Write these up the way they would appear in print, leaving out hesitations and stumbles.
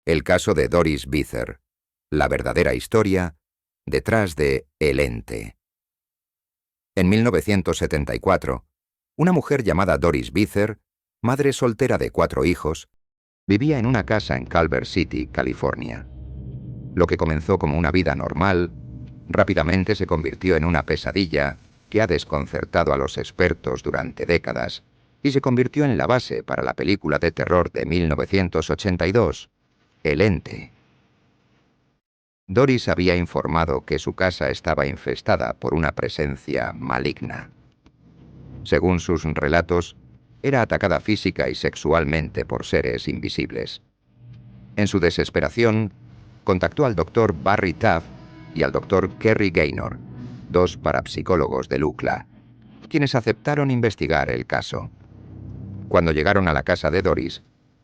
El caso de Doris Bither. La verdadera historia detrás de El Ente. En 1974, una mujer llamada Doris Bither, madre soltera de 4 hijos, vivía en una casa en Culver City, California. Lo que comenzó como una vida normal, rápidamente se convirtió en una pesadilla que ha desconcertado a los expertos durante décadas y se convirtió en la base para la película de terror de 1982, El Ente. Doris había informado que su casa estaba infestada por una presencia maligna. Según sus relatos, era atacada física y sexualmente por seres invisibles. En su desesperación, contactó al Dr. Barry Taff y al Dr. Kerry Gaynor, 2 parapsicólogos de UCLA, quienes aceptaron investigar el caso. Cuando llegaron a la casa de Doris,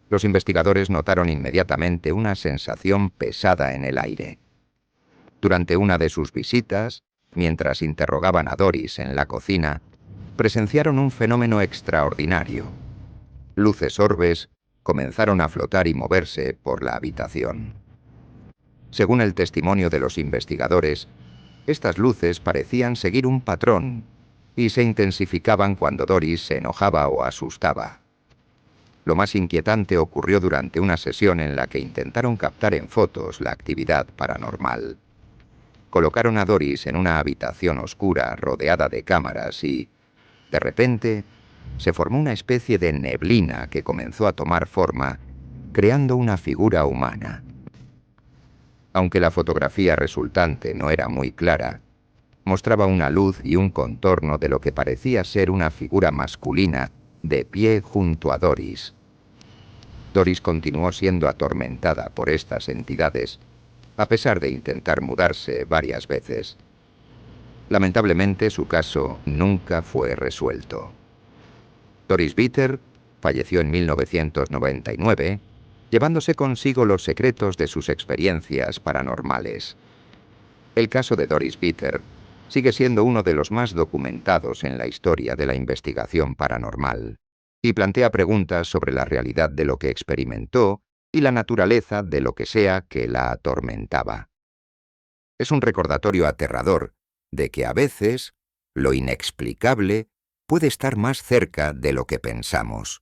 los investigadores notaron inmediatamente una sensación pesada en el aire. Durante una de sus visitas, mientras interrogaban a Doris en la cocina, presenciaron un fenómeno extraordinario. Luces orbes comenzaron a flotar y moverse por la habitación. Según el testimonio de los investigadores, estas luces parecían seguir un patrón y se intensificaban cuando Doris se enojaba o asustaba. Lo más inquietante ocurrió durante una sesión en la que intentaron captar en fotos la actividad paranormal. Colocaron a Doris en una habitación oscura rodeada de cámaras y, de repente, se formó una especie de neblina que comenzó a tomar forma, creando una figura humana. Aunque la fotografía resultante no era muy clara, mostraba una luz y un contorno de lo que parecía ser una figura masculina de pie junto a Doris. Doris continuó siendo atormentada por estas entidades, a pesar de intentar mudarse varias veces. Lamentablemente, su caso nunca fue resuelto. Doris Bither falleció en 1999, llevándose consigo los secretos de sus experiencias paranormales. El caso de Doris Bither sigue siendo uno de los más documentados en la historia de la investigación paranormal, y plantea preguntas sobre la realidad de lo que experimentó y la naturaleza de lo que sea que la atormentaba. Es un recordatorio aterrador de que a veces lo inexplicable puede estar más cerca de lo que pensamos.